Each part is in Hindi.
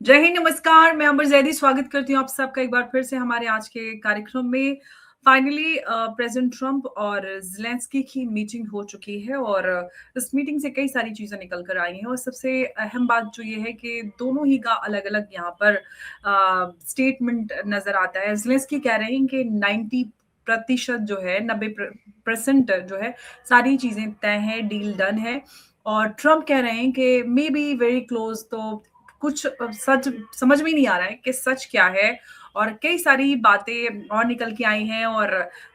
जय हिंद, नमस्कार। मैं अमर जैदी स्वागत करती हूँ आप सबका एक बार फिर से हमारे आज के कार्यक्रम में। फाइनली प्रेसिडेंट ट्रंप और ज़ेलेंस्की की मीटिंग हो चुकी है और इस मीटिंग से कई सारी चीज़ें निकल कर आई हैं और सबसे अहम बात जो ये है कि दोनों ही का अलग-अलग यहाँ पर स्टेटमेंट नज़र आता है। ज़ेलेंस्की कह रहे हैं कि 90% जो है 90% जो है सारी चीज़ें तय हैं, डील डन है और ट्रंप कह रहे हैं कि मे बी वेरी क्लोज़। तो कुछ सच समझ में ही नहीं आ रहा है कि सच क्या है और कई सारी बातें और निकल के आई हैं और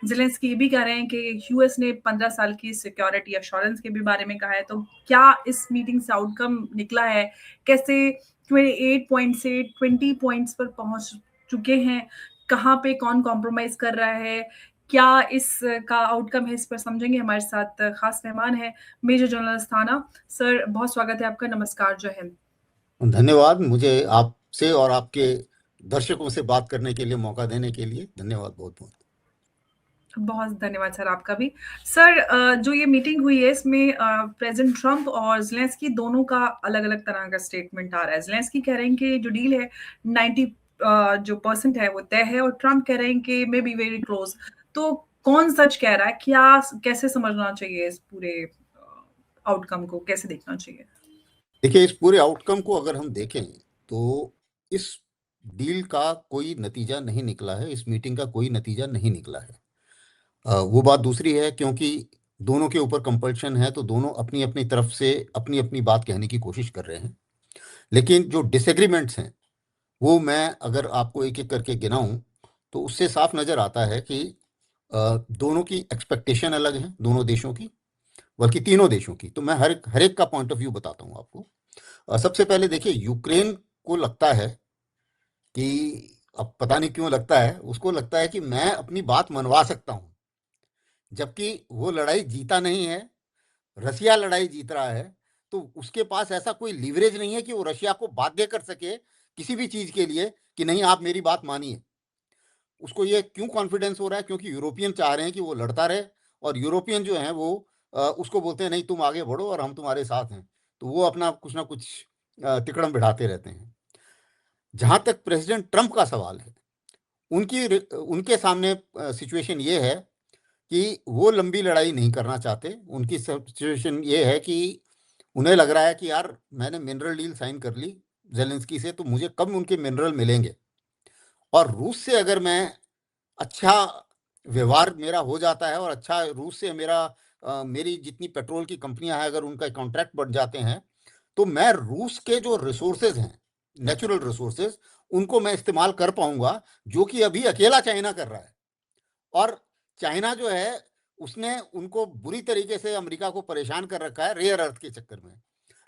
ज़ेलेंस्की ये भी कह रहे हैं कि यूएस ने 15 साल की सिक्योरिटी एश्योरेंस के भी बारे में कहा है। तो क्या इस मीटिंग से आउटकम निकला है? कैसे 28 पॉइंट से 20 पॉइंट्स पर पहुंच चुके हैं? कहाँ पे कौन कॉम्प्रोमाइज़ कर रहा है? क्या इसका आउटकम है, इस पर समझेंगे। हमारे साथ खास मेहमान हैं मेजर जनरल अस्थाना। सर, बहुत स्वागत है आपका। नमस्कार, जय हिंद। धन्यवाद। मुझे आपसे और आपके दर्शकों से बात करने के लिए मौका देने के लिए धन्यवाद बहुत बहुत। बहुत धन्यवाद सर आपका भी। सर, जो ये मीटिंग हुई है इसमें प्रेज़िडेंट ट्रंप और ज़ेलेंस्की दोनों का अलग-अलग तरह का स्टेटमेंट आ रहा है। ज़ेलेंस्की कह रहे हैं कि जो डील है 90 जो परसेंट है वो तय है और ट्रंप कह रहे हैं कि मे बी वेरी क्लोज़। तो कौन सच कह रहा है? क्या कैसे समझना चाहिए इस पूरे आउटकम को? कैसे देखना चाहिए? देखिए, इस पूरे आउटकम को अगर हम देखें तो इस डील का कोई नतीजा नहीं निकला है, इस मीटिंग का कोई नतीजा नहीं निकला है। वो बात दूसरी है, क्योंकि दोनों के ऊपर कंपल्शन है तो दोनों अपनी-अपनी तरफ से अपनी-अपनी बात कहने की कोशिश कर रहे हैं। लेकिन जो डिसएग्रीमेंट्स हैं, वो मैं अगर आपको एक-एक करके गिनाऊँ तो उससे साफ नज़र आता है कि दोनों की एक्सपेक्टेशन अलग है, दोनों देशों की, बल्कि तीनों देशों की। तो मैं हर एक का पॉइंट ऑफ व्यू बताता हूँ आपको। सबसे पहले देखिए, यूक्रेन को लगता है कि, अब पता नहीं क्यों लगता है, उसको लगता है कि मैं अपनी बात मनवा सकता हूँ, जबकि वो लड़ाई जीता नहीं है, रसिया लड़ाई जीत रहा है। तो उसके पास ऐसा कोई लीवरेज नहीं है कि वो रशिया को बाध्य कर सके किसी भी चीज़ के लिए कि नहीं, आप मेरी बात मानिए। उसको ये क्यों कॉन्फिडेंस हो रहा है? क्योंकि यूरोपियन चाह रहे हैं कि वो लड़ता रहे, और यूरोपियन जो हैं वो उसको बोलते हैं नहीं, तुम आगे बढ़ो और हम तुम्हारे साथ हैं। तो वो अपना कुछ ना कुछ तिकड़म बिठाते रहते हैं। जहाँ तक प्रेसिडेंट ट्रंप का सवाल है, उनके सामने सिचुएशन ये है कि वो लंबी लड़ाई नहीं करना चाहते। उनकी सिचुएशन ये है कि उन्हें लग रहा है कि यार, मैंने मिनरल डील साइन कर ली ज़ेलेंस्की से, तो मुझे कब उनके मिनरल मिलेंगे, और रूस से अगर मैं अच्छा व्यवहार मेरा हो जाता है और अच्छा रूस से मेरी जितनी पेट्रोल की कंपनियां हैं, अगर उनका कॉन्ट्रैक्ट बढ़ जाते हैं, तो मैं रूस के जो रिसोर्सेज हैं, नेचुरल रिसोर्सेज, उनको मैं इस्तेमाल कर पाऊंगा, जो कि अभी अकेला चाइना कर रहा है। और चाइना जो है, उसने उनको बुरी तरीके से अमेरिका को परेशान कर रखा है रेयर अर्थ के चक्कर में।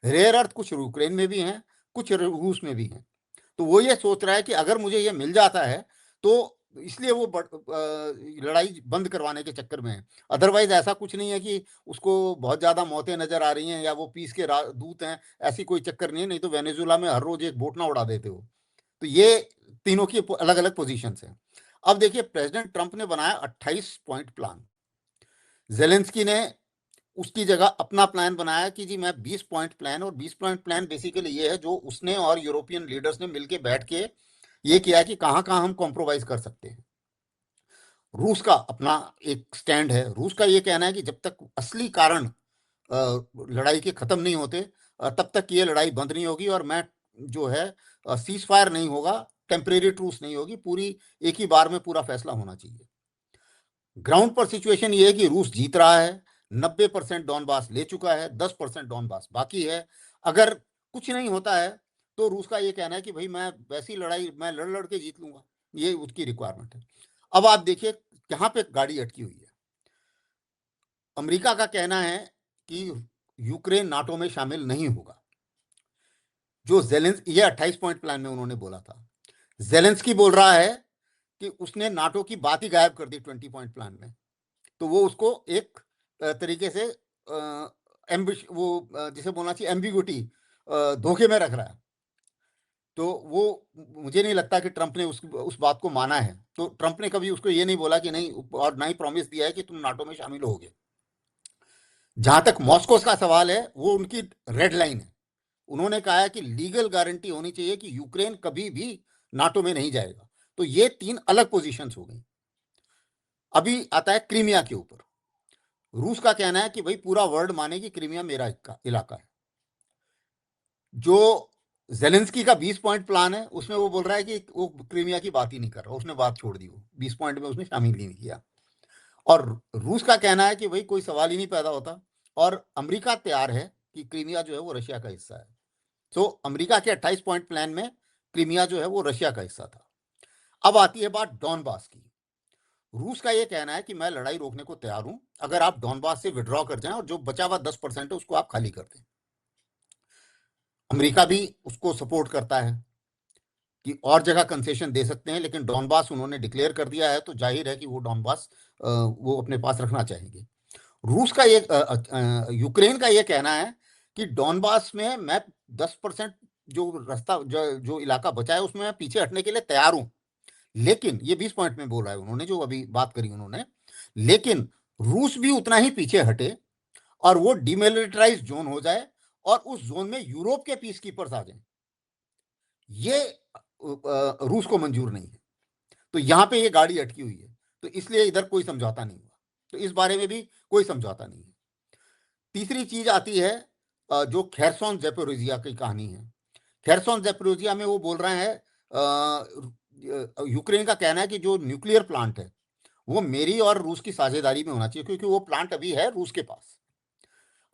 रेयर अर्थ कुछ यूक्रेन में भी हैं, कुछ रूस में भी हैं। तो वो ये सोच रहा है कि अगर मुझे ये मिल जाता है, तो इसलिए वो लड़ाई बंद करवाने के चक्कर में है। अदरवाइज ऐसा कुछ नहीं है कि उसको बहुत ज़्यादा मौतें नज़र आ रही हैं या वो पीस के दूत हैं, ऐसी कोई चक्कर नहीं है। नहीं तो वेनेजुला में हर रोज एक बोट ना उड़ा देते हो। तो ये तीनों की अलग अलग पोजीशंस हैं। अब देखिए, प्रेसिडेंट ट्रंप ने बनाया 28 पॉइंट प्लान। जेलेंस्की ने उसकी जगह अपना प्लान बनाया कि जी मैं 20 पॉइंट प्लान, और 20 पॉइंट प्लान बेसिकली ये है जो उसने और यूरोपियन लीडर्स ने मिलके बैठ के ये किया कि कहाँ कहाँ हम कॉम्प्रोमाइज कर सकते हैं। रूस का अपना एक स्टैंड है। रूस का ये कहना है कि जब तक असली कारण लड़ाई के खत्म नहीं होते, तब तक ये लड़ाई बंद नहीं होगी, और मैं जो है सीज फायर नहीं होगा, टेम्परेरी ट्रूस नहीं होगी, पूरी एक ही बार में पूरा फैसला होना चाहिए। ग्राउंड पर सिचुएशन ये है कि रूस जीत रहा है, 90% डॉनबास ले चुका है, 10% डॉनबास बाकी है। अगर कुछ नहीं होता है तो रूस का ये कहना है कि भाई मैं वैसी लड़ाई मैं लड़ लड़ के जीत लूंगा, ये उसकी रिक्वायरमेंट है। अब आप देखिए कहाँ पे गाड़ी अटकी हुई है। अमेरिका का कहना है कि यूक्रेन नाटो में शामिल नहीं होगा। जो ये 28 पॉइंट प्लान में उन्होंने बोला था। जेलेंस्की बोल रहा है कि उसने नाटो की बात ही गायब कर दी 20 पॉइंट प्लान में। तो वो उसको एक तरीके से जिसे बोलना चाहिए एम्बिग्यूटी, धोखे में रख रहा है। तो वो मुझे नहीं लगता कि ट्रंप ने उस बात को माना है। तो ट्रंप ने कभी उसको ये नहीं बोला कि नहीं, और ना ही प्रॉमिस दिया है कि तुम नाटो में शामिल होगे। जहां तक मॉस्को का सवाल है, वो उनकी रेड लाइन है। उन्होंने कहा है कि लीगल गारंटी होनी चाहिए कि यूक्रेन कभी भी नाटो में नहीं जाएगा। तो ये 3 अलग पोजीशंस हो गई। अभी आता है क्रीमिया के ऊपर। रूस का कहना है कि भाई पूरा वर्ल्ड माने कि क्रीमिया मेरा इलाका है। जो जेलेंस्की का 20 पॉइंट प्लान है उसमें वो बोल रहा है कि वो क्रीमिया की बात ही नहीं कर रहा, उसने बात छोड़ दी, वो 20 पॉइंट में उसने शामिल ही नहीं किया। और रूस का कहना है कि भाई कोई सवाल ही नहीं पैदा होता, और अमेरिका तैयार है कि क्रीमिया जो है वो रशिया का हिस्सा है। तो अमेरिका के 28 पॉइंट प्लान में क्रीमिया जो है वो रशिया का हिस्सा था। अब आती है बात डॉनबास की। रूस का ये कहना है कि मैं लड़ाई रोकने को तैयार हूं अगर आप डॉनबास से विड्रॉ कर जाएं और जो बचा हुआ 10% है उसको आप खाली कर दें। अमेरिका भी उसको सपोर्ट करता है कि और जगह कंसेशन दे सकते हैं, लेकिन डॉनबास उन्होंने डिक्लेयर कर दिया है तो जाहिर है कि वो डॉनबास वो अपने पास रखना चाहेंगे। रूस का ये यूक्रेन का ये कहना है कि डॉनबास में मैं 10% जो रास्ता जो इलाका बचा है उसमें मैं पीछे हटने के लिए तैयार हूं, लेकिन ये 20 पॉइंट में बोल रहा है उन्होंने, जो अभी बात करी उन्होंने, लेकिन रूस भी उतना ही पीछे हटे और वो डिमिलिटराइज जोन हो जाए और उस जोन में यूरोप के पीस कीपर्स आ जाए। ये रूस को मंजूर नहीं है। तो यहां पे ये गाड़ी अटकी हुई है, तो इसलिए इधर कोई समझौता नहीं हुआ। तो इस बारे में भी कोई समझौता नहीं है। तीसरी चीज आती है जो खेरसोन ज़ैपोरिज़िया की कहानी है। खेरसोन ज़ैपोरिज़िया में वो बोल रहे हैं, यूक्रेन का कहना है कि जो न्यूक्लियर प्लांट है वो मेरी और रूस की साझेदारी में होना चाहिए, क्योंकि वो प्लांट अभी है रूस के पास।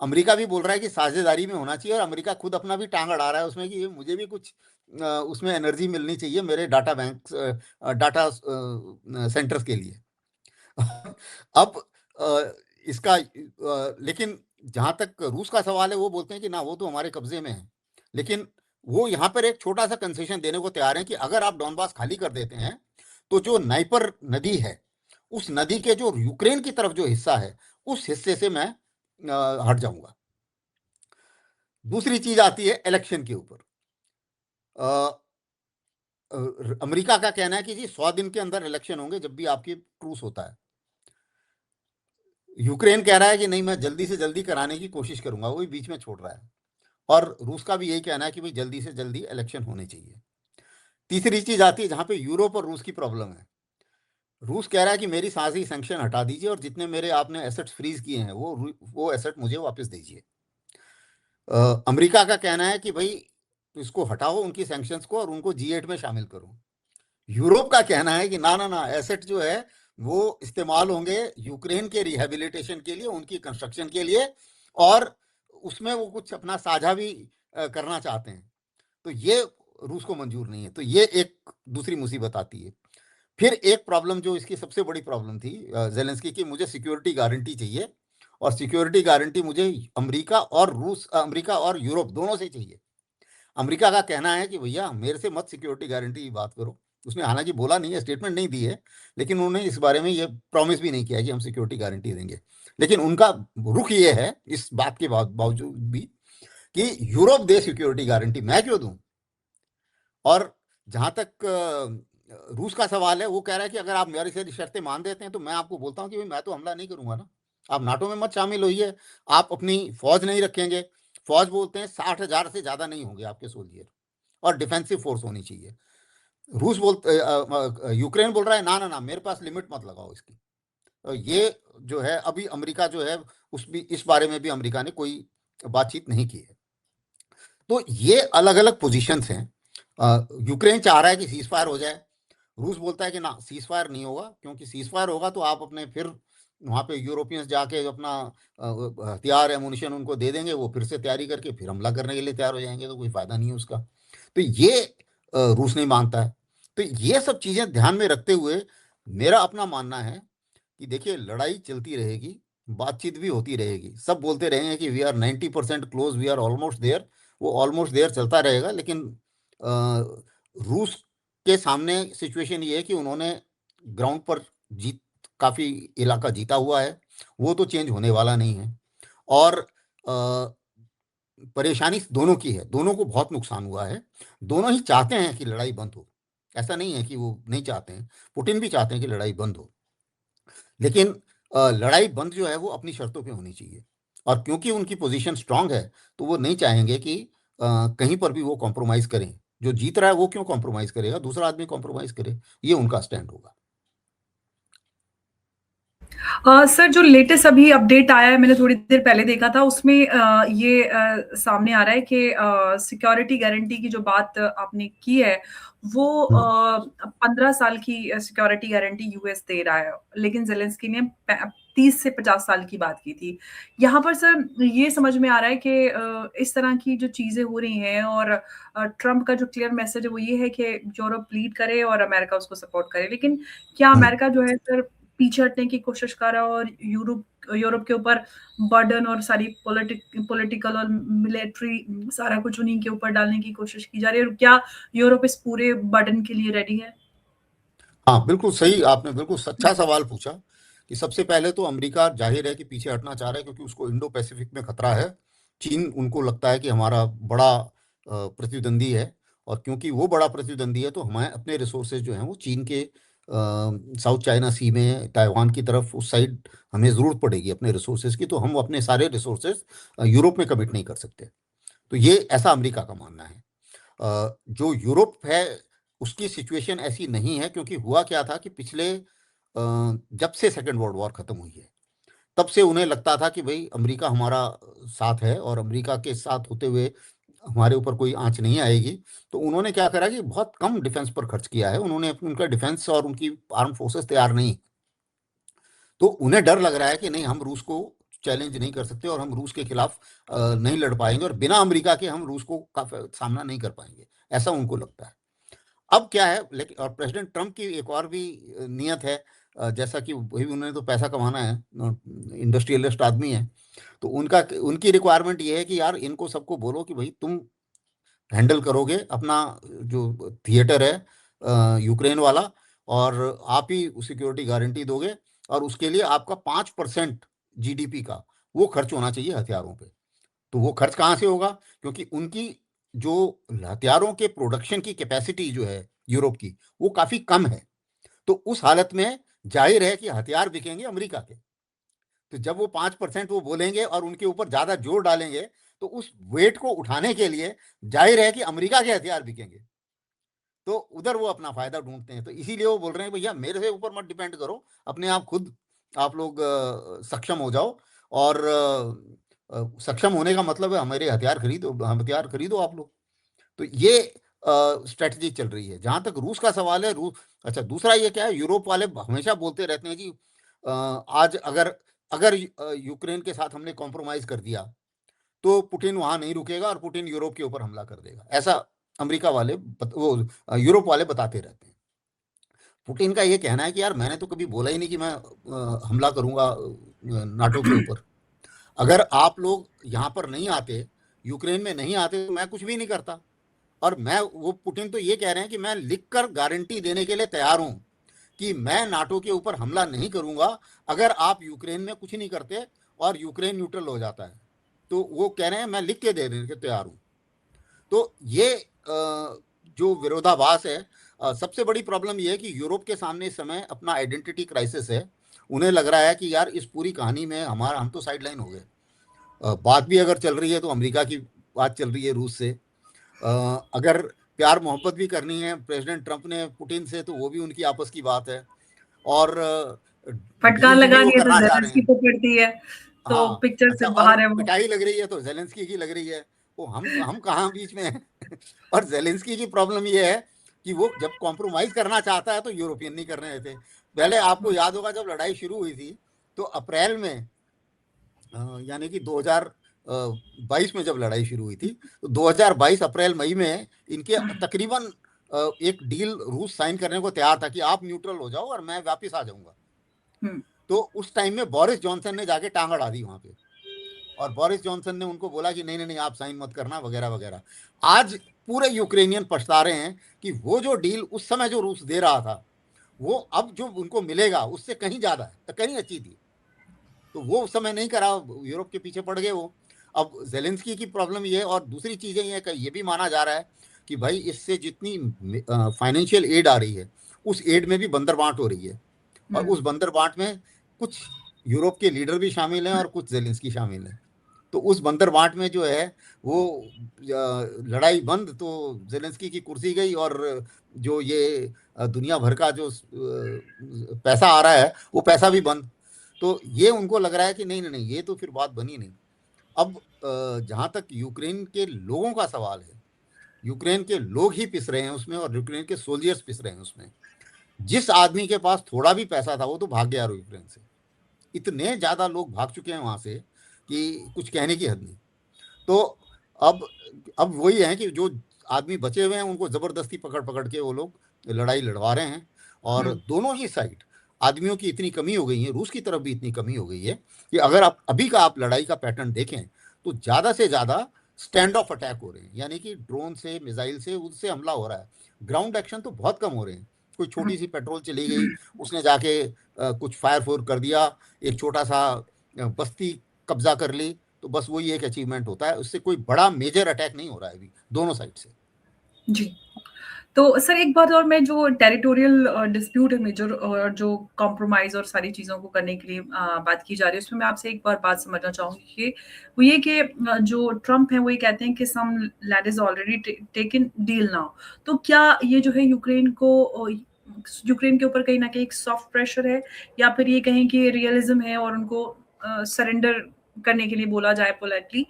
अमेरिका भी बोल रहा है कि साझेदारी में होना चाहिए, और अमेरिका खुद अपना भी टांग अड़ा रहा है उसमें कि मुझे भी कुछ उसमें एनर्जी मिलनी चाहिए मेरे डाटा बैंक डाटा सेंटर्स के लिए। अब इसका लेकिन जहां तक रूस का सवाल है वो बोलते हैं कि ना वो तो हमारे कब्जे में है, लेकिन वो यहां पर एक छोटा सा कंसेशन देने को तैयार है कि अगर आप डॉनबास खाली कर देते हैं तो जो नाइपर नदी है उस नदी के जो यूक्रेन की तरफ जो हिस्सा है उस हिस्से से मैं हट जाऊंगा। दूसरी चीज आती है इलेक्शन के ऊपर। अमेरिका का कहना है कि जी 100 दिन के अंदर इलेक्शन होंगे जब भी आपकी ट्रूस होता है। यूक्रेन कह रहा है कि नहीं मैं जल्दी से जल्दी कराने की कोशिश करूंगा, वो भी बीच में छोड़ रहा है। और रूस का भी यही कहना है कि भाई जल्दी से जल्दी इलेक्शन होने चाहिए। तीसरी चीज आती है जहां पे यूरोप और रूस की प्रॉब्लम है। रूस कह रहा है कि मेरी सारी सैंक्शन हटा दीजिए और जितने मेरे आपने एसेट्स फ्रीज किए हैं वो एसेट मुझे वापस दीजिए। अमेरिका का कहना है कि भाई इसको हटाओ उनकी सैंक्शंस को और उनको G8 में शामिल करो। यूरोप का कहना है कि ना ना ना, एसेट जो है वो इस्तेमाल होंगे यूक्रेन के रिहेबिलिटेशन के लिए, उनकी कंस्ट्रक्शन के लिए, और उसमें वो कुछ अपना साझा भी करना चाहते हैं। तो ये रूस को मंजूर नहीं है। तो ये एक दूसरी मुसीबत आती है। फिर एक प्रॉब्लम जो इसकी सबसे बड़ी प्रॉब्लम थी जेलेंस्की की, मुझे सिक्योरिटी गारंटी चाहिए, और सिक्योरिटी गारंटी मुझे अमेरिका और यूरोप दोनों से चाहिए। अमेरिका का कहना है कि भैया मेरे से मत सिक्योरिटी गारंटी की बात करो। उसने हालांकि बोला नहीं है, स्टेटमेंट नहीं दी है, लेकिन उन्होंने इस बारे में ये प्रॉमिस भी नहीं किया कि हम सिक्योरिटी गारंटी देंगे। लेकिन उनका रुख ये है इस बात के बावजूद भी कि यूरोप दे सिक्योरिटी गारंटी, मैं क्यों दूं। और जहां तक रूस का सवाल है, वो कह रहा है कि अगर आप मेरी सारी शर्तें मान देते हैं तो मैं आपको बोलता हूं कि भाई मैं तो हमला नहीं करूंगा ना, आप नाटो में मत शामिल होइए, आप अपनी फौज नहीं रखेंगे। फौज बोलते हैं 60,000 से ज्यादा नहीं होंगे आपके सोल्जियर, और डिफेंसिव फोर्स होनी चाहिए। यूक्रेन बोल रहा है ना ना ना, मेरे पास लिमिट मत लगाओ इसकी। ये जो है अभी अमेरिका जो है इस बारे में भी अमेरिका ने कोई बातचीत नहीं की है। तो ये अलग अलग पोजीशंस हैं। यूक्रेन चाह रहा है कि सीज फायर हो जाए, रूस बोलता है कि ना सीज फायर नहीं होगा, क्योंकि सीज फायर होगा तो आप अपने फिर वहाँ पे यूरोपियंस जाके अपना हथियार एमुनिशन उनको दे देंगे, वो फिर से तैयारी करके फिर हमला करने के लिए तैयार हो जाएंगे, तो कोई फायदा नहीं है उसका। तो ये रूस नहीं मानता है। तो ये सब चीजें ध्यान में रखते हुए मेरा अपना मानना है कि देखिए लड़ाई चलती रहेगी, बातचीत भी होती रहेगी, सब बोलते रहेंगे कि we are 90% close, we are almost there, वो ऑलमोस्ट देयर चलता रहेगा। लेकिन रूस के सामने सिचुएशन ये है कि उन्होंने ग्राउंड पर जीत काफी इलाका जीता हुआ है, वो तो चेंज होने वाला नहीं है। और परेशानी दोनों की है, दोनों को बहुत नुकसान हुआ है, दोनों ही चाहते हैं कि लड़ाई बंद हो, ऐसा नहीं है कि वो नहीं चाहते हैं, पुतिन भी चाहते हैं कि लड़ाई बंद हो, लेकिन लड़ाई बंद जो है वो अपनी शर्तों पे होनी चाहिए। और क्योंकि उनकी पोजीशन स्ट्रांग है तो वो नहीं चाहेंगे कि कहीं पर भी वो कॉम्प्रोमाइज करें। जो जीत रहा है वो क्यों कॉम्प्रोमाइज करेगा, दूसरा आदमी कॉम्प्रोमाइज करे, ये उनका स्टैंड होगा। सर, जो लेटेस्ट अभी अपडेट आया है, मैंने थोड़ी देर पहले देखा था, उसमें ये सामने आ रहा है कि सिक्योरिटी गारंटी की जो बात आपने की है, वो हम्म। 15 साल की सिक्योरिटी गारंटी यूएस दे रहा है, लेकिन जेलेंस्की ने 30 से 50 साल की बात की थी। यहाँ पर सर ये समझ में आ रहा है कि इस तरह की जो चीजें हो रही हैं, और ट्रम्प का जो क्लियर मैसेज है वो ये है कि यूरोप लीड करे और अमेरिका उसको सपोर्ट करे, लेकिन क्या हम्म। अमेरिका जो है सर पीछे हटने की कोशिश कर रहा है, और यूरोप यूरोप के ऊपर बर्डन और सारी पॉलिटिकल और मिलिट्री सारा कुछ उन्हीं के ऊपर डालने की कोशिश की जा रही है, और क्या यूरोप इस पूरे बर्डन के लिए रेडी है? हाँ, बिल्कुल सही, आपने बिल्कुल अच्छा सवाल पूछा। कि सबसे पहले तो अमेरिका जाहिर है कि पीछे हटना चाह रहा है, क्योंकि उसको इंडो पैसिफिक में खतरा है। चीन उनको लगता है कि हमारा बड़ा प्रतिद्वंदी है, और क्योंकि वो बड़ा प्रतिद्वंदी है तो हमारे अपने रिसोर्सेज जो हैं वो चीन के साउथ चाइना सी में, ताइवान की तरफ, उस साइड हमें ज़रूरत पड़ेगी अपने रिसोर्सेज की, तो हम अपने सारे रिसोर्सेज यूरोप में कमिट नहीं कर सकते। तो ये ऐसा अमेरिका का मानना है। जो यूरोप है उसकी सिचुएशन ऐसी नहीं है, क्योंकि हुआ क्या था कि पिछले जब से सेकेंड वर्ल्ड वॉर खत्म हुई है, तब से उन्हें लगता था कि भाई अमेरिका हमारा साथ है, और अमेरिका के साथ होते हुए हमारे ऊपर कोई आंच नहीं आएगी। तो उन्होंने क्या करा कि बहुत कम डिफेंस पर खर्च किया है उन्होंने, उनका डिफेंस और उनकी आर्म फोर्सेस तैयार नहीं। तो उन्हें डर लग रहा है कि नहीं, हम रूस को चैलेंज नहीं कर सकते, और हम रूस के खिलाफ नहीं लड़ पाएंगे, और बिना अमेरिका के हम रूस को का सामना नहीं कर पाएंगे, ऐसा उनको लगता है। अब क्या है, लेकिन और प्रेसिडेंट ट्रंप की एक और भी नियत है, जैसा कि वही, उन्होंने तो पैसा कमाना है, इंडस्ट्रियलिस्ट आदमी है। तो उनकी रिक्वायरमेंट ये है कि यार इनको सबको बोलो कि भाई तुम हैंडल करोगे अपना जो थिएटर है यूक्रेन वाला, और आप ही सिक्योरिटी गारंटी दोगे, और उसके लिए आपका 5% जीडीपी का वो खर्च होना चाहिए हथियारों पे। तो वो खर्च कहाँ से होगा, क्योंकि उनकी जो हथियारों के प्रोडक्शन की कैपेसिटी जो है यूरोप की, वो काफ़ी कम है। तो उस हालत में जाहिर है कि हथियार बिकेंगे अमेरिका के। तो जब वो 5% वो बोलेंगे और उनके ऊपर ज़्यादा जोर डालेंगे, तो उस वेट को उठाने के लिए जाहिर है कि अमेरिका के हथियार बिकेंगे। तो उधर वो अपना फायदा ढूंढते हैं, तो इसीलिए वो बोल रहे हैं भैया मेरे से ऊपर मत डिपेंड करो, अपने आप खुद आप लोग सक्षम हो जाओ, और सक्षम होने का मतलब है हमारे हथियार खरीदो, हथियार खरीदो आप लोग। तो ये स्ट्रेटजी चल रही है। जहां तक रूस का सवाल है, रूस, अच्छा दूसरा ये क्या है, यूरोप वाले हमेशा बोलते रहते हैं जी आज अगर अगर यूक्रेन के साथ हमने कॉम्प्रोमाइज कर दिया तो पुतिन वहां नहीं रुकेगा, और पुतिन यूरोप के ऊपर हमला कर देगा, ऐसा अमेरिका वाले वो यूरोप वाले बताते रहते हैं। पुतिन का ये कहना है कि यार मैंने तो कभी बोला ही नहीं कि मैं हमला करूंगा नाटो के ऊपर। अगर आप लोग यहाँ पर नहीं आते, यूक्रेन में नहीं आते, तो मैं कुछ भी नहीं करता। और मैं, वो पुतिन तो ये कह रहे हैं कि मैं लिखकर गारंटी देने के लिए तैयार हूं कि मैं नाटो के ऊपर हमला नहीं करूंगा अगर आप यूक्रेन में कुछ नहीं करते और यूक्रेन न्यूट्रल हो जाता है। तो वो कह रहे हैं मैं लिख के देने के तैयार हूं। तो ये जो विरोधाभास है, सबसे बड़ी प्रॉब्लम ये है कि यूरोप के सामने इस समय अपना आइडेंटिटी क्राइसिस है। उन्हें लग रहा है कि यार इस पूरी कहानी में हमारा, हम तो साइड लाइन हो गए। बात भी अगर चल रही है तो अमेरिका की बात चल रही है रूस से। अगर प्यार मोहब्बत भी करनी है प्रेसिडेंट ट्रंप ने पुतिन से, तो वो भी उनकी आपस की बात है। और फटकार डील्स भी वो लगानी है तो करना चाह रहे जेलेंस्की हैं। को पड़ती है, तो हाँ, पिक्चर से अच्छा, और बाहर है वो। पिटाई लग रही है तो जेलेंस्की की लग रही है। वो हम कहाँ बीच में हैं? और जेलेंस्की की प्रॉब्लम ये है कि वो जब कॉम्प्रोमाइज करना चाहता है तो यूरोपियन नहीं करने देते। पहले आपको याद होगा जब लड़ाई शुरू हुई थी, तो अप्रैल में, यानी कि 2022 में जब लड़ाई शुरू हुई थी, तो 2022 अप्रैल मई में इनके तकरीबन एक डील रूस साइन करने को तैयार था कि आप न्यूट्रल हो जाओ और मैं वापस आ जाऊंगा। हम्म। तो उस टाइम में बोरिस जॉनसन ने जाके टांग अड़ा दी वहां पे, और बोरिस जॉनसन ने उनको बोला कि नहीं नहीं नहीं, आप साइन मत करना वगैरह वगैरह। आज पूरे यूक्रेनियन पछता रहे हैं कि वो जो डील उस समय जो रूस दे रहा था, वो अब जो उनको मिलेगा उससे कहीं ज्यादा है, तो कहीं अच्छी थी। तो वो उस समय नहीं करा, यूरोप के पीछे पड़ गए वो। अब जेलेंस्की की प्रॉब्लम ये है, और दूसरी चीजें ये भी माना जा रहा है कि भाई इससे जितनी फाइनेंशियल एड आ रही है, उस एड में भी बंदर बांट हो रही है। और हम्म। उस बंदर बांट में कुछ यूरोप के लीडर भी शामिल हैं और कुछ जेलेंस्की शामिल हैं। तो उस बंदर बांट में जो है वो लड़ाई बंद, तो जेलेंस्की की कुर्सी गई, और जो ये दुनिया भर का जो पैसा आ रहा है वो पैसा भी बंद। तो ये उनको लग रहा है कि नहीं नहीं नहीं, ये तो फिर बात बनी नहीं। अब जहां तक यूक्रेन के लोगों का सवाल है, यूक्रेन के लोग ही पिस रहे हैं उसमें, और यूक्रेन के सोल्जर्स पिस रहे हैं उसमें। जिस आदमी के पास थोड़ा भी पैसा था वो तो भाग गया यूक्रेन से। इतने ज्यादा लोग भाग चुके हैं वहां से कि कुछ कहने की हद नहीं। तो अब अब वही है कि जो आदमी बचे हुए हैं उनको जबरदस्ती पकड़ पकड़ के वो लोग लड़ाई लड़वा रहे हैं। और हम्म। दोनों ही साइड आदमियों की इतनी कमी हो गई है, रूस की तरफ भी इतनी कमी हो गई है कि अगर आप अभी का आप लड़ाई का पैटर्न देखें तो ज्यादा से ज्यादा स्टैंड ऑफ अटैक हो रहे हैं, यानी कि ड्रोन से, मिसाइल से, उससे हमला हो रहा है। ग्राउंड एक्शन तो बहुत कम हो रहे हैं। कोई छोटी सी पेट्रोल चली गई, उसने जाके कुछ फायर फोर कर दिया, एक छोटा सा बस्ती कब्जा कर ली, तो बस वही एक अचीवमेंट होता है। उससे कोई बड़ा मेजर अटैक नहीं हो रहा है अभी दोनों साइड से। जी। तो सर एक बात और, मैं जो टेरिटोरियल डिस्प्यूट है मेजर, और जो कॉम्प्रोमाइज और सारी चीज़ों को करने के लिए बात की जा रही है, उसमें मैं आपसे एक बार बात समझना चाहूँगी कि वो ये कि जो ट्रम्प हैं वो ये कहते हैं कि some land is already taken deal now. तो क्या ये जो है यूक्रेन के ऊपर कहीं ना कहीं एक सॉफ्ट प्रेशर है, या फिर ये कहें कि रियलिज्म है और उनको सरेंडर करने के लिए बोला जाए पोलाइटली?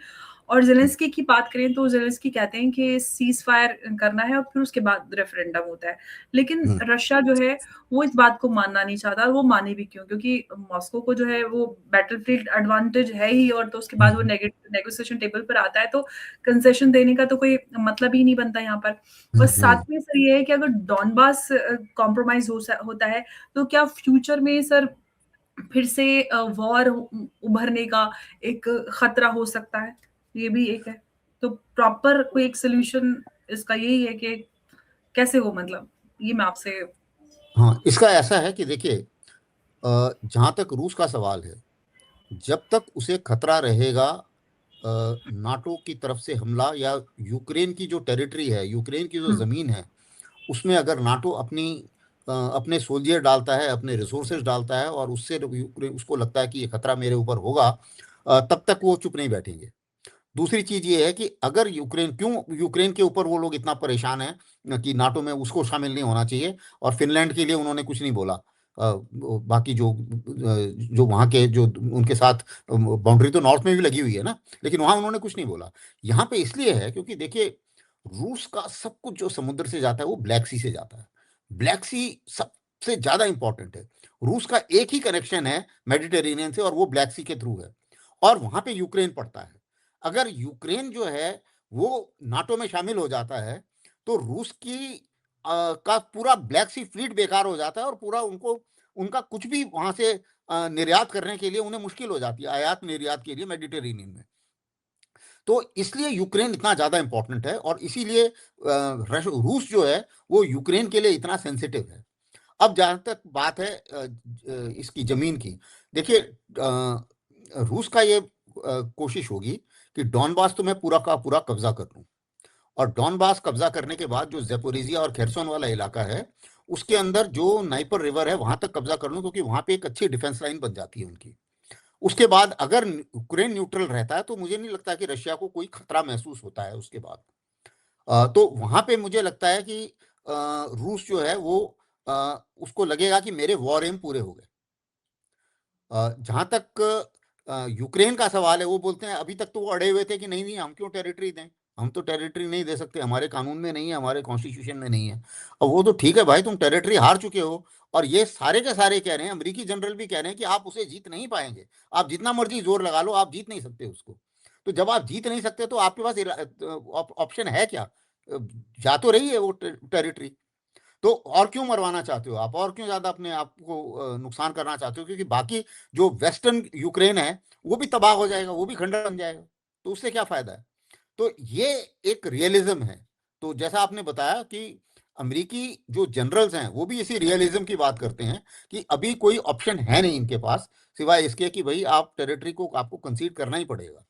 और ज़ेलेंस्की की बात करें तो ज़ेलेंस्की कहते हैं कि सीज़ फायर करना है और फिर उसके बाद रेफरेंडम होता है। लेकिन हम्म, रशिया जो है वो इस बात को मानना नहीं चाहता, और वो माने भी क्यों? क्योंकि मॉस्को को जो है वो बैटलफील्ड एडवांटेज है ही, और तो उसके बाद वो हम्म, नेगोशिएशन टेबल पर आता है तो कंसेशन देने का तो कोई मतलब ही नहीं बनता यहाँ पर। और हम्म, साथ में सर ये है कि अगर डॉनबास कॉम्प्रोमाइज़ होता है, तो क्या फ्यूचर में सर फिर से वॉर उभरने का एक खतरा हो सकता है? ये भी एक है। तो प्रॉपर कोई एक सॉल्यूशन इसका यही है कि कैसे हो, मतलब ये मैं आपसे। हाँ, इसका ऐसा है कि देखिए, जहाँ तक रूस का सवाल है, जब तक उसे खतरा रहेगा नाटो की तरफ से हमला, या यूक्रेन की जो टेरिटरी है, यूक्रेन की जो हुँ, ज़मीन है, उसमें अगर नाटो अपने सोल्जियर डालता है, अपने रिसोर्सेज डालता है, और उससे यूक्रेन उसको लगता है कि ये खतरा मेरे ऊपर होगा, तब तक वो चुप नहीं बैठेंगे। दूसरी चीज ये है कि अगर यूक्रेन के ऊपर वो लोग इतना परेशान हैं कि नाटो में उसको शामिल नहीं होना चाहिए, और फिनलैंड के लिए उन्होंने कुछ नहीं बोला। बाकी जो वहाँ के जो उनके साथ बाउंड्री तो नॉर्थ में भी लगी हुई है ना, लेकिन वहाँ उन्होंने कुछ नहीं बोला। यहाँ पे इसलिए है क्योंकि देखिए, रूस का सब कुछ जो समुद्र से जाता है वो ब्लैक सी से जाता है। ब्लैक सी सबसे ज्यादा इंपॉर्टेंट है। रूस का एक ही कनेक्शन है मेडिटेरेनियन से, और वो ब्लैक सी के थ्रू है, और वहां पे यूक्रेन पड़ता है। अगर यूक्रेन जो है वो नाटो में शामिल हो जाता है, तो रूस का पूरा ब्लैक सी फ्लीट बेकार हो जाता है, और पूरा उनको उनका कुछ भी वहां से निर्यात करने के लिए उन्हें मुश्किल हो जाती है, आयात निर्यात के लिए मेडिटेरेनियन में। तो इसलिए यूक्रेन इतना ज्यादा इंपॉर्टेंट है, और इसीलिए रूस जो है वो यूक्रेन के लिए इतना सेंसिटिव है। अब जहां तक बात है इसकी जमीन की, देखिए, रूस का ये कोशिश होगी कि डॉनबास तो मैं पूरा का पूरा कब्जा कर लूं, और डॉनबास कब्जा करने के बाद जो जेपोरिजिया और खेरसोन वाला इलाका है, उसके अंदर जो नाइपर रिवर है वहां तक कब्जा कर लूं, क्योंकि वहां पे एक अच्छी डिफेंस लाइन बन जाती है उनकी। उसके बाद अगर यूक्रेन न्यूट्रल रहता है तो मुझे नहीं लगता कि रशिया को कोई खतरा महसूस होता है उसके बाद। तो वहां पे मुझे लगता है कि रूस जो है वो उसको लगेगा कि मेरे वॉर एम पूरे हो गए। जहां तक यूक्रेन का सवाल है, वो बोलते हैं अभी तक तो वो अड़े हुए थे कि नहीं नहीं, हम क्यों टेरिटरी दें, हम तो टेरिटरी नहीं दे सकते, हमारे कानून में नहीं है, हमारे कॉन्स्टिट्यूशन में नहीं है। अब वो तो ठीक है भाई, तुम टेरिटरी हार चुके हो, और ये सारे के सारे कह रहे हैं, अमेरिकी जनरल भी कह रहे हैं कि आप उसे जीत नहीं पाएंगे। आप जितना मर्जी जोर लगा लो, आप जीत नहीं सकते उसको। तो जब आप जीत नहीं सकते तो आपके पास ऑप्शन है क्या? जा तो रही है वो टेरिटरी। तो और क्यों मरवाना चाहते हो आप, और क्यों ज्यादा अपने आप को नुकसान करना चाहते हो? क्योंकि बाकी जो वेस्टर्न यूक्रेन है वो भी तबाह हो जाएगा, वो भी खंडर बन जाएगा, तो उससे क्या फायदा है? तो ये एक रियलिज्म है। तो जैसा आपने बताया कि अमेरिकी जो जनरल्स हैं वो भी इसी रियलिज्म की बात करते हैं कि अभी कोई ऑप्शन है नहीं इनके पास, सिवाय इसके कि भाई आप टेरिटरी को आपको कंसीड करना ही पड़ेगा।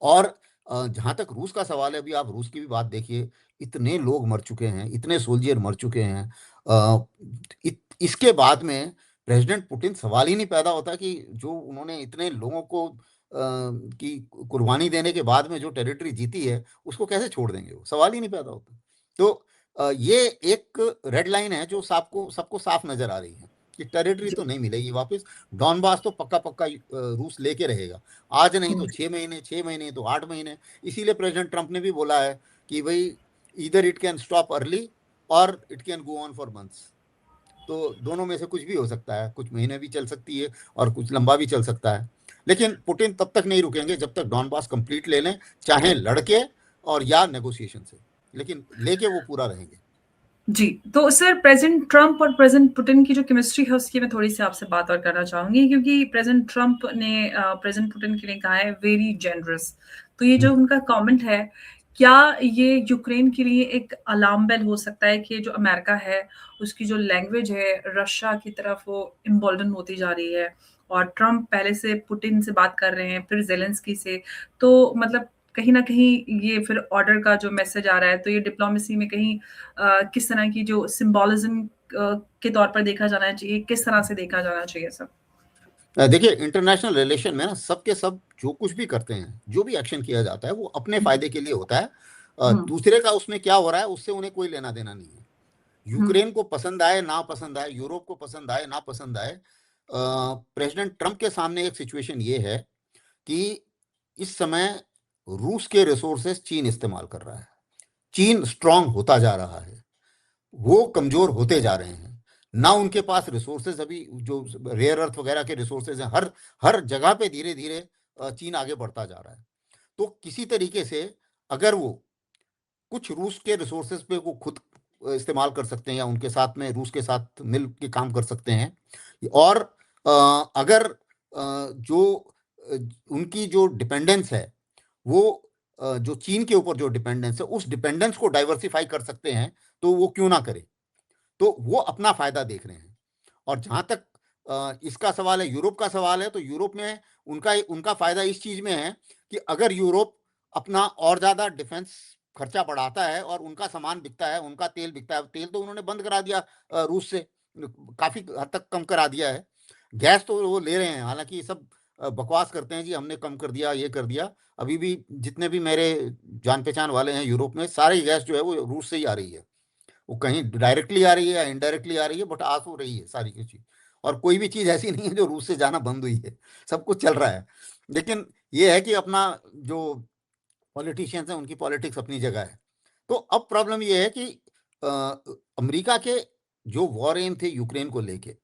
और जहाँ तक रूस का सवाल है, अभी आप रूस की भी बात देखिए, इतने लोग मर चुके हैं, इतने सोल्जियर मर चुके हैं। इसके बाद में प्रेसिडेंट पुतिन, सवाल ही नहीं पैदा होता कि जो उन्होंने इतने लोगों को की कुर्बानी देने के बाद में जो टेरिटरी जीती है उसको कैसे छोड़ देंगे, वो सवाल ही नहीं पैदा होता। तो ये एक रेड लाइन है जो सबको सबको साफ नजर आ रही है कि टेरिटरी जी। तो नहीं मिलेगी वापस। डॉनबास तो पक्का पक्का रूस लेके रहेगा, आज नहीं तो हुँ, 6 महीने, 6 महीने तो 8 महीने। इसीलिए प्रेसिडेंट ट्रंप ने भी बोला है कि भाई इधर इट कैन स्टॉप अर्ली और it can go on for months. तो दोनों में से कुछ भी हो सकता है, कुछ महीने भी चल सकती है और कुछ लंबा भी चल सकता है। लेकिन पुतिन तब तक नहीं रुकेंगे जब तक डॉनबास कंप्लीट ले लें, चाहे लड़के और या नेगोशिएशन से, लेकिन लेके वो पूरा रहेंगे। जी। तो सर प्रेज़िडेंट ट्रंप और प्रेज़िडेंट पुतिन की जो केमिस्ट्री है उसकी मैं थोड़ी-सी आपसे बात और करना चाहूँगी क्योंकि प्रेज़िडेंट ट्रंप ने प्रेज़िडेंट पुतिन के लिए कहा है वेरी जेनरस। तो ये जो उनका कमेंट है, क्या ये यूक्रेन के लिए एक अलार्म बेल हो सकता है कि जो अमेरिका है, उसकी जो लैंग्वेज है रशिया की तरफ वो इम्बोल्डन होती जा रही है और ट्रंप पहले से पुतिन से बात कर रहे हैं, फिर ज़ेलेंस्की से। तो मतलब कहीं न कहीं ये फिर ऑर्डर का जो मैसेज आ रहा है, तो ये डिप्लोमेसी में कहीं किस तरह की जो सिंबोलिज़्म के तौर पर देखा जाना चाहिए, किस तरह से देखा जाना चाहिए सब? देखिए, इंटरनेशनल रिलेशन में ना सबके सब जो कुछ भी करते हैं, जो भी एक्शन किया जाता है वो अपने हुँ, फायदे के लिए होता है। हुँ, दूसरे का उसमें क्या हो रहा है उससे उन्हें कोई लेना देना नहीं है। हुँ, यूक्रेन को पसंद आए ना पसंद आए, यूरोप को पसंद आए ना पसंद आए, प्रेसिडेंट ट्रंप के सामने एक सिचुएशन ये है कि इस समय रूस के रिसोर्सेस चीन इस्तेमाल कर रहा है। चीन स्ट्रांग होता जा रहा है, वो कमजोर होते जा रहे हैं। ना उनके पास रिसोर्सेज, अभी जो रेयर अर्थ वगैरह के रिसोर्सेज हैं, हर हर जगह पे धीरे धीरे चीन आगे बढ़ता जा रहा है। तो किसी तरीके से अगर वो कुछ रूस के रिसोर्सेज पे वो खुद इस्तेमाल कर सकते हैं या उनके साथ में रूस के साथ मिल के काम कर सकते हैं, और अगर जो अ, उनकी जो डिपेंडेंस है वो जो चीन के ऊपर जो डिपेंडेंस है उस डिपेंडेंस को डाइवर्सिफाई कर सकते हैं, तो वो क्यों ना करे। तो वो अपना फायदा देख रहे हैं। और जहां तक इसका सवाल है, यूरोप का सवाल है, तो यूरोप में उनका उनका फायदा इस चीज में है कि अगर यूरोप अपना और ज्यादा डिफेंस खर्चा बढ़ाता है और उनका सामान बिकता है, उनका तेल बिकता है, तेल तो उन्होंने बंद करा दिया रूस से, काफी हद तक कम करा दिया है। गैस तो वो ले रहे हैं, हालांकि ये सब बकवास करते हैं जी हमने कम कर दिया, ये कर दिया। अभी भी जितने भी मेरे जान पहचान वाले हैं यूरोप में, सारी गैस जो है वो रूस से ही आ रही है। वो कहीं डायरेक्टली आ रही है या इनडायरेक्टली आ रही है, बट आ तो रही है सारी की चीज। और कोई भी चीज ऐसी नहीं है जो रूस से जाना बंद हुई है, सब कुछ चल रहा है। लेकिन ये है कि अपना जो पॉलिटिशियंस हैं उनकी पॉलिटिक्स अपनी जगह है। तो अब प्रॉब्लम ये है कि अ, अमेरिका के जो वॉर एम थे यूक्रेन को लेके,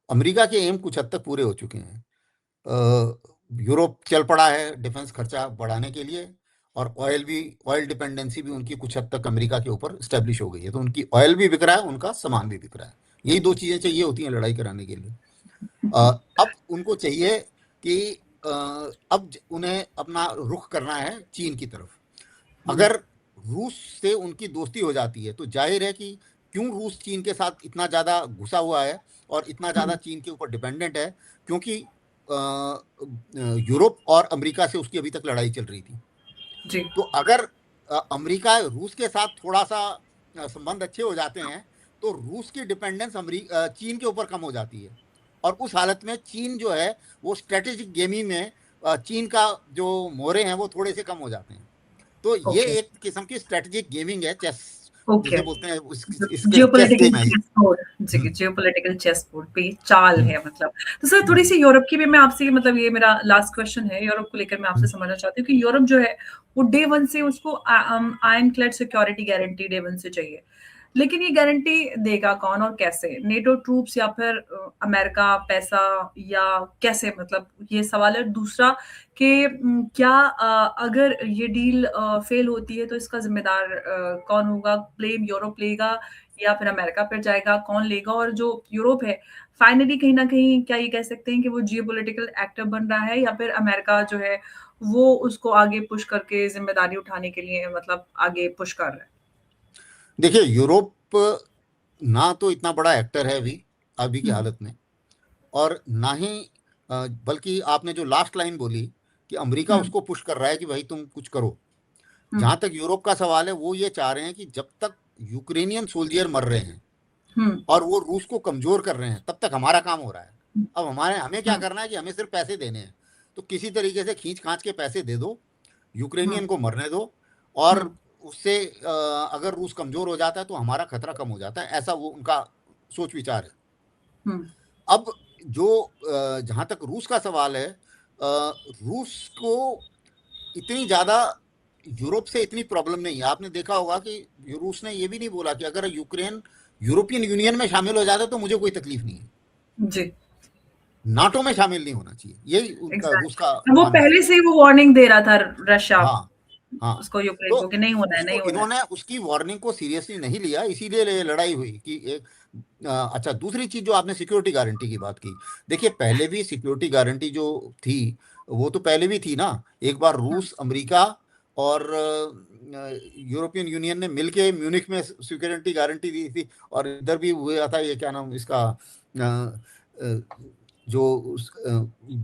अमेरिका के एम कुछ हद तक पूरे हो चुके हैं। यूरोप चल पड़ा है डिफेंस खर्चा बढ़ाने के लिए, और ऑयल डिपेंडेंसी भी उनकी कुछ हद तक अमेरिका के ऊपर स्टेब्लिश हो गई है। तो उनकी ऑयल भी बिक रहा है, उनका सामान भी बिक रहा है। यही दो चीजें चाहिए होती हैं लड़ाई कराने के लिए। अब उनको चाहिए कि उन्हें अपना रुख करना है चीन की तरफ। हुँ, अगर रूस से उनकी दोस्ती हो जाती है तो जाहिर है कि क्यों रूस चीन के साथ इतना ज़्यादा घुसा हुआ है और इतना ज़्यादा हुँ, चीन के ऊपर डिपेंडेंट है, क्योंकि यूरोप और अमेरिका से उसकी अभी तक लड़ाई चल रही थी। जी, तो अगर अमेरिका रूस के साथ थोड़ा सा संबंध अच्छे हो जाते हैं तो रूस की डिपेंडेंस चीन के ऊपर कम हो जाती है। और उस हालत में चीन जो है वो स्ट्रेटेजिक गेमिंग में चीन का जो मोहरे हैं वो थोड़े से कम हो जाते हैं। तो ये ओके, एक किस्म की स्ट्रेटेजिक गेमिंग है, चेस ओके। जिसे बोलते हैं, इसके चेस जियोपॉलिटिकल गेम है ये। चेस बोर्ड जी, हम्म, जियोपॉलिटिकल चेस बोर्ड पे ये चाल हम्म, है मतलब। तो सर हम्म, थोड़ी-सी यूरोप की भी मैं आपसे मतलब ये मेरा लास्ट क्वेश्चन है, यूरोप को लेकर मैं आपसे हम्म। समझना चाहती हूँ कि यूरोप जो है, वो डे 1 से उसको iron clad security guarantee day 1 से चाहिए। लेकिन ये गारंटी देगा कौन और कैसे? नेटो ट्रूप्स या फिर अमेरिका, पैसा या कैसे? मतलब ये सवाल है। दूसरा कि क्या अगर ये डील फेल होती है तो इसका ज़िम्मेदार कौन होगा? ब्लेम यूरोप लेगा या फिर अमेरिका पे जाएगा? कौन लेगा? और जो यूरोप है, फाइनली कहीं न कहीं क्या ये कह सकते हैं कि वो जियोपॉलिटिकल एक्टर बन रहा है या फिर अमेरिका जो है, वो उसको आगे पुश करके ज़िम्मेदारी उठाने के लिए मतलब आगे पुश कर रहा है? देखिए, यूरोप ना तो इतना बड़ा एक्टर है अभी अभी की हुँ, हालत में, और ना ही बल्कि आपने जो लास्ट लाइन बोली कि अमेरिका हुँ, उसको पुश कर रहा है कि भाई तुम कुछ करो। हुँ, जहां तक यूरोप का सवाल है, वो ये चाह रहे हैं कि जब तक यूक्रेनियन सोल्जियर मर रहे हैं हुँ, और वो रूस को कमजोर कर रहे हैं तब तक हमारा काम हो रहा है। हुँ, अब हमें क्या हुँ, करना है कि हमें सिर्फ पैसे देने हैं। तो किसी तरीके से खींच खांच के पैसे दे दो, यूक्रेनियन हम्म को मरने दो, और हम्म उससे अगर रूस कमजोर हो जाता है तो हमारा खतरा कम हो जाता है, ऐसा वो उनका सोच विचार है। हम्म अब जो जहां तक रूस का सवाल है, रूस को इतनी ज्यादा यूरोप से इतनी प्रॉब्लम नहीं है। आपने देखा होगा कि रूस ने ये भी नहीं बोला कि अगर यूक्रेन यूरोपियन यूनियन में शामिल हो जाता तो मुझे कोई तकलीफ नहीं है, जी नाटो में शामिल नहीं होना चाहिए, यही उनका रूस का एग्जैक्टली, वो मानना है। पहले से ही वो वार्निंग दे रहा था रशिया हाँ, हाँ। उसको, यूक्रेन तो को, कि नहीं होना है, उसको नहीं होना है। इन्होंने उसकी वार्निंग को सीरियसली नहीं लिया, इसीलिए ये लड़ाई हुई कि एक अच्छा, दूसरी चीज जो आपने सिक्योरिटी गारंटी की बात की, देखिए पहले भी सिक्योरिटी गारंटी जो थी वो तो पहले भी थी ना। एक बार हम्म, रूस, अमेरिका और यूरोपियन यूनियन ने मिलके म्यूनिख में सिक्योरिटी गारंटी दी थी, और इधर भी हुआ था, ये क्या नाम इसका, जो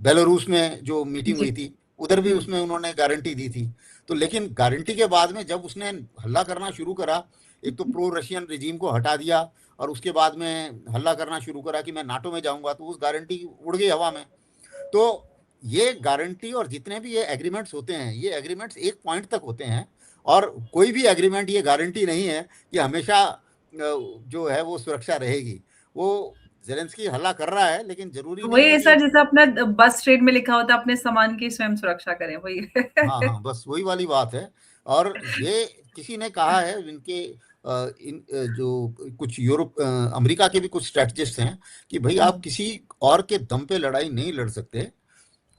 बेलारूस में जो मीटिंग जी हुई थी, उधर भी हम्म उसमें उन्होंने गारंटी दी थी। तो लेकिन गारंटी के बाद में जब उसने हल्ला करना शुरू करा, एक तो प्रो रशियन रिजीम को हटा दिया, और उसके बाद में हल्ला करना शुरू करा कि मैं नाटो में जाऊंगा, तो उस गारंटी उड़ गई हवा में। तो ये गारंटी और जितने भी ये एग्रीमेंट्स होते हैं, ये एग्रीमेंट्स एक पॉइंट तक होते हैं, और कोई भी एग्रीमेंट ये गारंटी नहीं है कि हमेशा जो है वो सुरक्षा रहेगी। वो जेलेंस्की हल्ला कर रहा है, लेकिन जरूरी वही नहीं है है कि, सर, जैसे अपना बस ट्रेन में लिखा होता है अपने सामान की स्वयं सुरक्षा करें, वही हाँ, हाँ, बस वही वाली बात है। और ये किसी ने कहा है, इनके जो कुछ यूरोप, अमेरिका के भी कुछ स्ट्रेटजिस्ट हैं, कि भाई आप किसी और के दम पे लड़ाई नहीं लड़ सकते,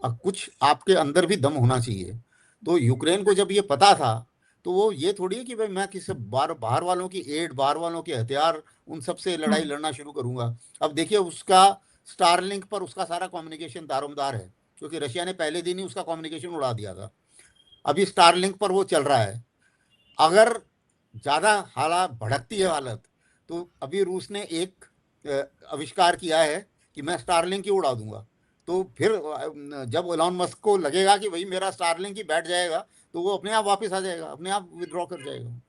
कुछ आपके अंदर भी दम होना चाहिए। तो यूक्रेन को जब ये पता था, तो वो ये थोड़ी है कि भाई मैं किसी बाहर वालों की एड, बाहर वालों के हथियार, उन सब से लड़ाई हम्म, लड़ना शुरू करूंगा। अब देखिए उसका स्टारलिंक पर उसका सारा कम्युनिकेशन दारोमदार है, क्योंकि रशिया ने पहले दिन ही उसका कम्युनिकेशन उड़ा दिया था। अभी स्टारलिंक पर वो चल रहा है। अगर ज़्यादा हालात भड़कती है हालत, तो अभी रूस ने एक आविष्कार किया है कि मैं स्टारलिंक ही उड़ा दूंगा। तो फिर जब एलोन मस्क को लगेगा कि भाई मेरा स्टारलिंक ही बैठ जाएगा, तो वो अपने आप वापस आ जाएगा, अपने आप विड्रॉ कर जाएगा।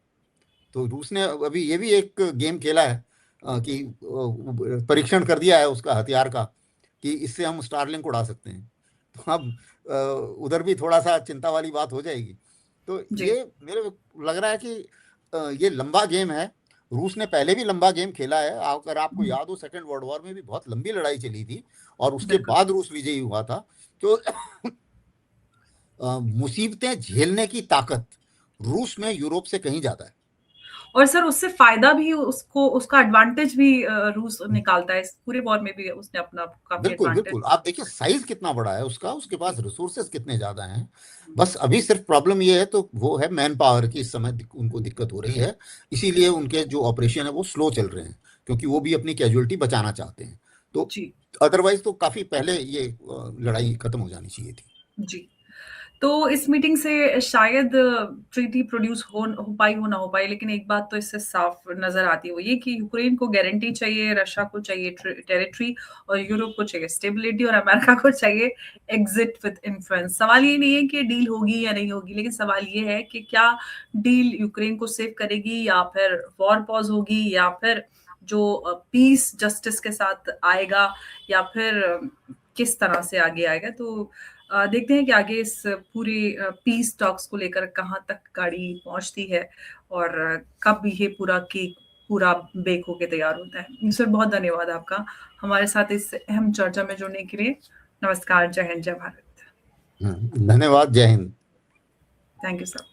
तो रूस ने अभी ये भी एक गेम खेला है, कि परीक्षण कर दिया है उसका हथियार का, कि इससे हम स्टारलिंक उड़ा सकते हैं। तो अब उधर भी थोड़ा सा चिंता वाली बात हो जाएगी। तो जी ये मेरे को लग रहा है कि ये लंबा गेम है। रूस ने पहले भी लंबा गेम खेला है, अगर आपको याद हो सेकेंड वर्ल्ड वॉर में भी बहुत लंबी लड़ाई चली थी, और उसके बिल्कुल। बाद रूस विजयी हुआ था। तो मुसीबतें झेलने की ताकत रूस में यूरोप से कहीं ज्यादा है। और सर उससे फायदा भी उसको, उसका एडवांटेज भी रूस निकालता है, इस पूरे वॉर में भी उसने अपना काफी बिल्कुल, एडवांटेज। बिल्कुल, आप देखिए साइज कितना बड़ा है उसका, उसके पास जी रिसोर्सेस कितने ज्यादा हैं। बस अभी सिर्फ प्रॉब्लम ये है, तो वो है मैन पावर की, इस समय उनको दिक्कत हो रही है। इसीलिए उनके जो ऑपरेशन है वो स्लो चल रहे हैं, क्योंकि वो भी अपनी कैजुअलिटी बचाना चाहते हैं। तो जी अदरवाइज तो काफी पहले ये लड़ाई खत्म हो जानी चाहिए थी। जी। तो इस मीटिंग से शायद ट्रीटी प्रोड्यूस हो पाई, हो ना हो पाई, लेकिन एक बात तो इससे साफ नजर आती है, वो ये कि यूक्रेन को गारंटी चाहिए, रशिया को चाहिए टेरिटरी, और यूरोप को चाहिए स्टेबिलिटी, और अमेरिका को चाहिए एग्जिट विद इन्फ्लुएंस। सवाल ये नहीं है कि डील होगी या नहीं होगी, लेकिन सवाल ये है कि क्या डील यूक्रेन को सेव करेगी, या फिर वॉर पॉज होगी, या फिर जो पीस जस्टिस के साथ आएगा, या फिर किस तरह से आगे आएगा। तो देखते हैं कि आगे इस पूरे पीस टॉक्स को लेकर कहाँ तक गाड़ी पहुंचती है, और कब ये पूरा केक पूरा बेक होके तैयार होता है। सर बहुत धन्यवाद आपका हमारे साथ इस अहम चर्चा में जुड़ने के लिए। नमस्कार, जय हिंद, जय भारत। धन्यवाद, जय हिंद। Thank you sir.